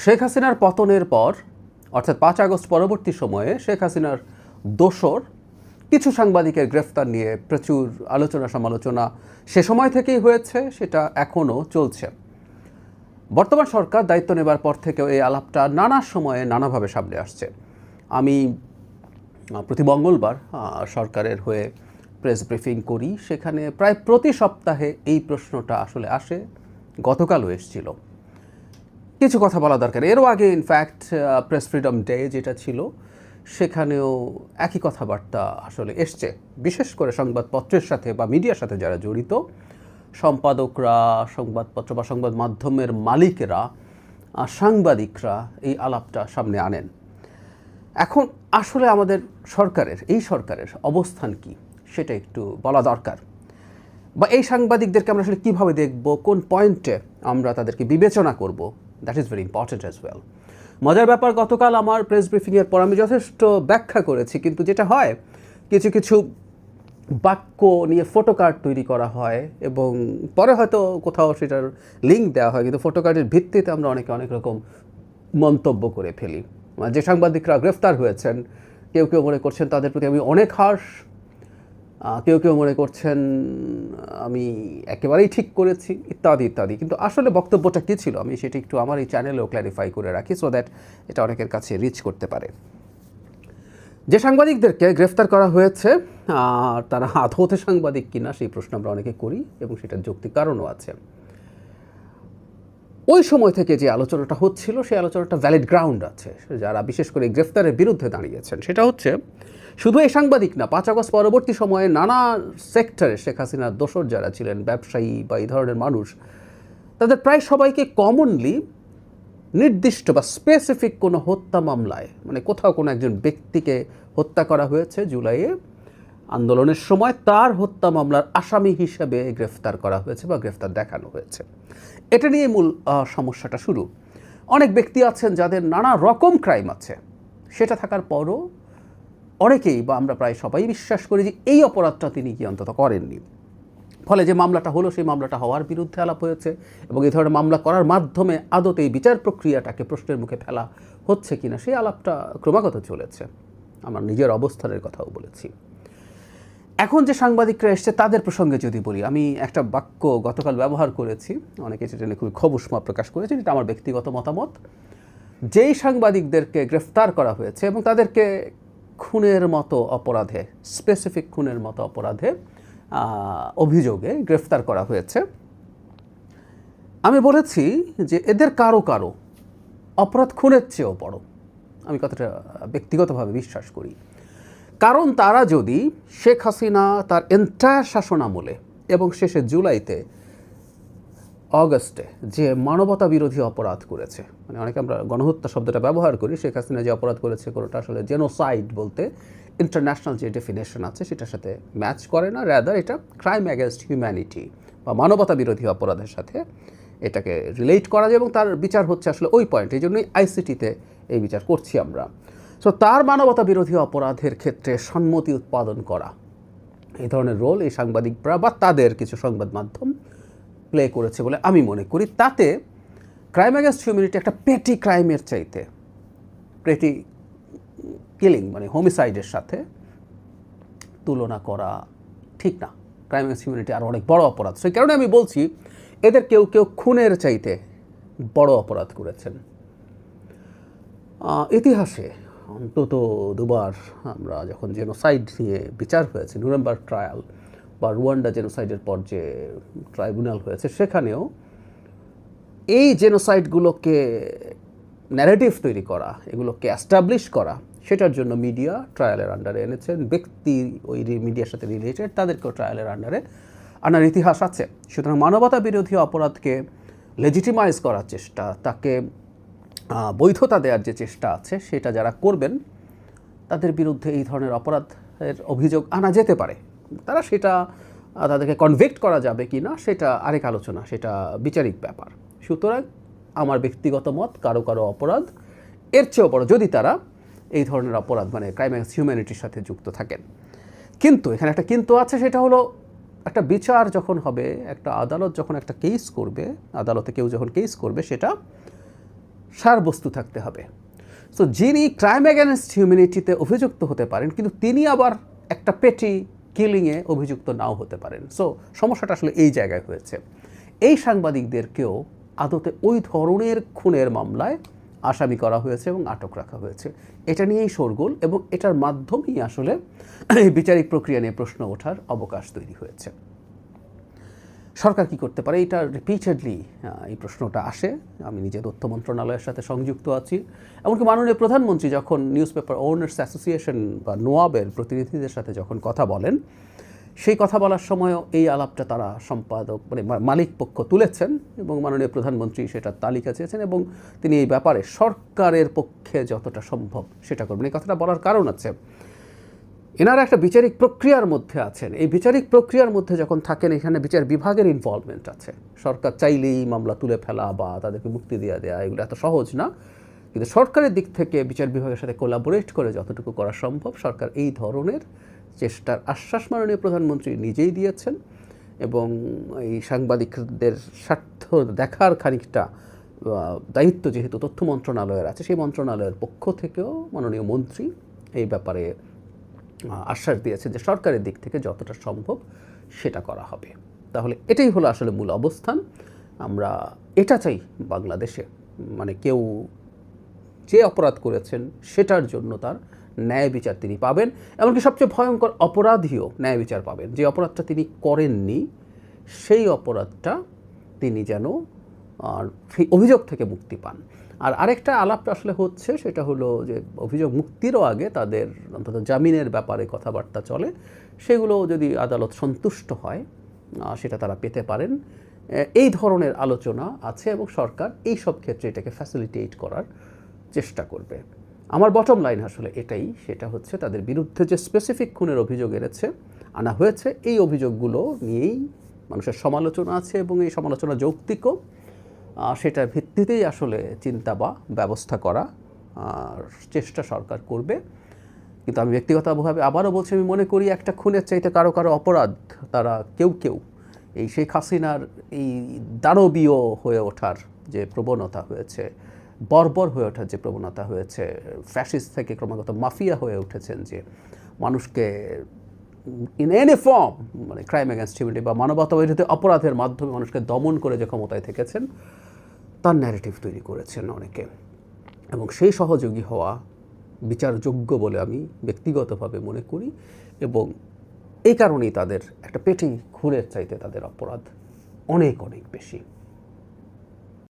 শেখ হাসিনার পতনের পর অর্থাৎ ৫ আগস্ট পরবর্তী সময়ে শেখ হাসিনার দোসর কিছু সাংবাদিকের গ্রেফতার নিয়ে প্রচুর আলোচনা সমালোচনা সে সময় থেকেই হয়েছে, সেটা এখনও চলছে। বর্তমান সরকার দায়িত্ব নেবার পর থেকেও এই আলাপটা নানা সময়ে নানাভাবে সামনে আসছে। আমি প্রতি মঙ্গলবার সরকারের হয়ে প্রেস ব্রিফিং করি, সেখানে প্রায় প্রতি সপ্তাহে এই প্রশ্নটা আসলে আসে, গতকালও এসেছিল। কিছু কথা বলা দরকার। এরও আগে ইনফ্যাক্ট প্রেস ফ্রিডম ডে যেটা ছিল সেখানেও একই কথাবার্তা আসলে এসছে, বিশেষ করে সংবাদপত্রের সাথে বা মিডিয়ার সাথে যারা জড়িত সম্পাদকরা, সংবাদপত্র বা সংবাদ মাধ্যমের মালিকেরা, সাংবাদিকরা এই আলাপটা সামনে আনেন। এখন আসলে আমাদের এই সরকারের অবস্থান কি সেটা একটু বলা দরকার, বা এই সাংবাদিকদেরকে আমরা আসলে কীভাবে দেখব, কোন পয়েন্টে আমরা তাদেরকে বিবেচনা করব, that is very important as well. মজার ব্যাপার, গতকাল আমার প্রেস ব্রিফিংয়ের পর আমি যথেষ্ট ব্যাখ্যা করেছি, কিন্তু যেটা হয় কিছু কিছু বাক্য নিয়ে ফটোকার্ড তৈরি করা হয় এবং পরে হয়তো কোথাও সেটার লিঙ্ক দেওয়া হয়, কিন্তু ফটোকার্ডের ভিত্তিতে আমরা অনেক রকম মন্তব্য করে ফেলি। যে সাংবাদিকরা গ্রেফতার হয়েছেন কেউ কেউ মনে করছেন তাদের প্রতি আমি অনেক হার্শ, কেউ কেউ মনে করছেন আমি একেবারেই ঠিক করেছি, ইত্যাদি ইত্যাদি। কিন্তু আসলে বক্তব্যটা কী ছিল আমি সেটা একটু আমার এই চ্যানেলেও ক্ল্যারিফাই করে রাখি, সো দ্যাট এটা অনেকের কাছে রিচ করতে পারে। যে সাংবাদিকদেরকে গ্রেফতার করা হয়েছে তারা আদৌতে সাংবাদিক কিনা সেই প্রশ্ন আমরা অনেকে করি, এবং সেটার যৌক্তিক কারণও আছে। ওই সময় থেকে যে আলোচনাটা হচ্ছিল সেই আলোচনাটা ভ্যালিড গ্রাউন্ড আছে, যারা বিশেষ করে গ্রেফতারের বিরুদ্ধে দাঁড়িয়েছেন। সেটা হচ্ছে শুধু এই সাংবাদিক না, ৫ আগস্ট পরবর্তী সময়ে নানা সেক্টরে শেখ হাসিনার দোসর যারা ছিলেন, ব্যবসায়ী বা এই ধরনের মানুষ, তাদের প্রায় সবাইকে কমনলি নির্দিষ্ট বা স্পেসিফিক কোনো হত্যা মামলায়, মানে কোথাও কোনো একজন ব্যক্তিকে হত্যা করা হয়েছে জুলাইয়ে আন্দোলনের সময়, তার হত্যা মামলার আসামি হিসেবে গ্রেফতার করা হয়েছে বা গ্রেফতার দেখানো হয়েছে। এটা নিয়ে মূল সমস্যাটা শুরু। অনেক ব্যক্তি আছেন যাদের নানা রকম ক্রাইম আছে, সেটা থাকার পরও অনেকেই বা আমরা প্রায় সবাই বিশ্বাস করি যে এই অপরাধটা তিনি কি অন্তত করেননি। ফলে যে মামলাটা হলো সেই মামলাটা হওয়ার বিরুদ্ধে আলাপ হয়েছে, এবং এই ধরনের মামলা করার মাধ্যমে আদতে এই বিচার প্রক্রিয়াটাকে প্রশ্নের মুখে ফেলা হচ্ছে কিনা সেই আলাপটা ক্রমাগত চলেছে। আমার নিজের অবস্থানের কথাও বলেছি। এখন যে সাংবাদিকরা এসছে তাদের প্রসঙ্গে যদি বলি, আমি একটা বাক্য গতকাল ব্যবহার করেছি, অনেকে সেটা নিয়ে খুবই ক্ষোভ প্রকাশ করেছে, এটা আমার ব্যক্তিগত মতামত। যেই সাংবাদিকদেরকে গ্রেফতার করা হয়েছে এবং তাদেরকে খুনের মতো অপরাধে, স্পেসিফিক খুনের মতো অপরাধে অভিযোগে গ্রেফতার করা হয়েছে, আমি বলেছি যে এদের কারো কারো অপরাধ খুনের চেয়েও বড়। আমি কথাটা ব্যক্তিগতভাবে বিশ্বাস করি। কারণ তারা যদি শেখ হাসিনা তার এন্টায়ার শাসনামলে এবং শেষে জুলাইতে অগস্টে যে মানবতা বিরোধী অপরাধ করেছে, মানে অনেকে আমরা গণহত্যা শব্দটা ব্যবহার করি, শেখ হাসিনা যে অপরাধ করেছে কোনোটা আসলে জেনোসাইড বলতে ইন্টারন্যাশনাল যে ডেফিনেশন আছে সেটার সাথে ম্যাচ করে না, রাদার এটা ক্রাইম অ্যাগেনস্ট হিউম্যানিটি বা মানবতা বিরোধী অপরাধের সাথে এটাকে রিলেট করা যায়, এবং তার বিচার হচ্ছে আসলে ওই পয়েন্ট। এই জন্যই আইসিটিতে এই বিচার করছি আমরা। সো তার মানবতা বিরোধী অপরাধের ক্ষেত্রে সম্মতি উৎপাদন করা, এই ধরনের রোল এই সাংবাদিকরা বা তাদের কিছু সংবাদ মাধ্যম প্লে করেছে বলে আমি মনে করি। তাতে ক্রাইম অ্যাগেন্স্ট হিউম্যানিটি একটা পেটি ক্রাইমের চাইতে, পেটি কিলিং মানে হোমিসাইডের সাথে তুলনা করা ঠিক না। ক্রাইম অ্যাগেন্স্ট হিউম্যানিটি আরও অনেক বড় অপরাধ। সেই কারণে আমি বলছি এদের কেউ কেউ খুনের চাইতে বড় অপরাধ করেছেন। ইতিহাসে অন্তত দুবার আমরা যখন জেনোসাইড নিয়ে বিচার হয়েছে, নুরেমবার্গ ট্রায়াল বা রুয়ান্ডা জেনোসাইডের পর যে ট্রাইব্যুনাল হয়েছে, সেখানেও এই জেনোসাইডগুলোকে ন্যারেটিভ তৈরি করা, এগুলোকে অ্যাস্টাবলিশ করা, সেটার জন্য মিডিয়া ট্রায়ালের আন্ডারে এনেছেন। ব্যক্তি ওই মিডিয়ার সাথে রিলেটেড তাদেরকেও ট্রায়ালের আন্ডারে আনার ইতিহাস আছে। সুতরাং মানবতা বিরোধী অপরাধকে লেজিটিমাইজ করার চেষ্টা, তাকে বৈধতা দেওয়ার যে চেষ্টা আছে, সেটা যারা করবেন তাদের বিরুদ্ধে এই ধরনের অপরাধের অভিযোগ আনা যেতে পারে। তারা সেটা তাদেরকে কনভিক্ট করা যাবে কি না সেটা আরেক আলোচনা, সেটা বিচারিক ব্যাপার। সুতরাং আমার ব্যক্তিগত মত, কারো কারো অপরাধ এর চেয়েও বড় যদি তারা এই ধরনের অপরাধ মানে ক্রাইম অ্যাগেন্স্ট হিউম্যানিটির সাথে যুক্ত থাকেন। কিন্তু এখানে একটা কিন্তু আছে, সেটা হলো একটা বিচার যখন হবে, একটা আদালত যখন একটা কেস করবে, আদালতে কেউ যখন কেস করবে, সেটা সারবস্তু থাকতে হবে। সো যিনি ক্রাইম অ্যাগেনস্ট হিউম্যানিটিতে অভিযুক্ত হতে পারেন, কিন্তু তিনি আবার একটা পেটি কিলিংয়ে অভিযুক্ত নাও হতে পারেন। সো সমস্যাটা আসলে এই জায়গায় হয়েছে। এই সাংবাদিকদেরকেও আদতে ওই ধরনের খুনের মামলায় আসামি করা হয়েছে এবং আটক রাখা হয়েছে। এটা নিয়েই শোরগোল, এবং এটার মাধ্যমেই আসলে বিচারিক প্রক্রিয়া নিয়ে প্রশ্ন ওঠার অবকাশ তৈরি হয়েছে। সরকার কি করতে পারে, এটা রিপিটেডলি এই প্রশ্নটা আসে। আমি নিজে তথ্য মন্ত্রণালয়ের সাথে সংযুক্ত আছি, এমনকি মাননীয় প্রধানমন্ত্রী যখন নিউজ পেপার ওনার্স অ্যাসোসিয়েশন বা নোয়াবের প্রতিনিধিদের সাথে যখন কথা বলেন, সেই কথা বলার সময়ও এই আলাপটা তারা সম্পাদক মানে মালিক পক্ষ তুলেছেন, এবং মাননীয় প্রধানমন্ত্রী সেটার তালিকা চেয়েছেন, এবং তিনি এই ব্যাপারে সরকারের পক্ষে যতটা সম্ভব সেটা করবেন। এই কথাটা বলার কারণ আছে, এনারা একটা বিচারিক প্রক্রিয়ার মধ্যে আছেন। এই বিচারিক প্রক্রিয়ার মধ্যে যখন থাকেন, এখানে বিচার বিভাগের ইনভলভমেন্ট আছে। সরকার চাইলেই মামলা তুলে ফেলা বা তাদেরকে মুক্তি দিয়ে দেওয়া এগুলো এত সহজ না, কিন্তু সরকারের দিক থেকে বিচার বিভাগের সাথে কোলাবোরেট করে যতটুকু করা সম্ভব সরকার এই ধরনের চেষ্টার আশ্বাস মাননীয় প্রধানমন্ত্রী নিজেই দিয়েছেন, এবং এই সাংবাদিকদের স্বার্থ দেখার খানিকটা দায়িত্ব যেহেতু তথ্য মন্ত্রণালয়ের আছে, সেই মন্ত্রণালয়ের পক্ষ থেকেও মাননীয় মন্ত্রী এই ব্যাপারে আশ্বাস দিয়েছে যে সরকারের দিক থেকে যতটা সম্ভব সেটা করা হবে। তাহলে এটাই হলো আসলে মূল অবস্থান। আমরা এটা চাই বাংলাদেশে, মানে কেউ যে অপরাধ করেছেন সেটার জন্য তার ন্যায় বিচার তিনি পাবেন, এমনকি সবচেয়ে ভয়ঙ্কর অপরাধীও ন্যায় বিচার পাবেন। যে অপরাধটা তিনি করেননি সেই অপরাধটা তিনি যেন সেই অভিযোগ থেকে মুক্তি পান। আর আরেকটা আলাপটা আসলে হচ্ছে, সেটা হলো যে অভিযোগ মুক্তিরও আগে তাদের অন্তত জামিনের ব্যাপারে কথাবার্তা চলে, সেগুলো যদি আদালত সন্তুষ্ট হয় সেটা তারা পেতে পারেন। এই ধরনের আলোচনা আছে, এবং সরকার এই সব ক্ষেত্রে এটাকে ফ্যাসিলিটেট করার চেষ্টা করবে। আমার বটম লাইন আসলে এটাই, সেটা হচ্ছে তাদের বিরুদ্ধে যে স্পেসিফিক খুনের অভিযোগ আনা হয়েছে, এই অভিযোগগুলো নিয়েই মানুষের সমালোচনা আছে, এবং এই সমালোচনা যৌক্তিকও। সেটার ভিত্তিতেই আসলে চিন্তা বা ব্যবস্থা করা চেষ্টা সরকার করবে। কিন্তু আমি ব্যক্তিগতভাবে আবারও বলছি, আমি মনে করি একটা খুনের চাইতে কারো কারো অপরাধ তারা কেউ এই শেখ হাসিনার এই দানবীয় হয়ে ওঠার যে প্রবণতা হয়েছে, বর্বর হয়ে ওঠার যে প্রবণতা হয়েছে, ফ্যাসিস্ট থেকে ক্রমাগত মাফিয়া হয়ে উঠেছেন, যে মানুষকে ইন এনি ফর্ম মানে ক্রাইম অ্যাগেনস্ট হিউম্যানিটি বা মানবতা বিরোধী অপরাধের মাধ্যমে মানুষকে দমন করে যে ক্ষমতায় থেকেছেন, তার ন্যারেটিভ তৈরি করেছেন অনেকে, এবং সেই সহযোগী হওয়া বিচারযোগ্য বলে আমি ব্যক্তিগতভাবে মনে করি। এবং এই কারণেই তাদের একটা পেটি খুনের চাইতে তাদের অপরাধ অনেক বেশি।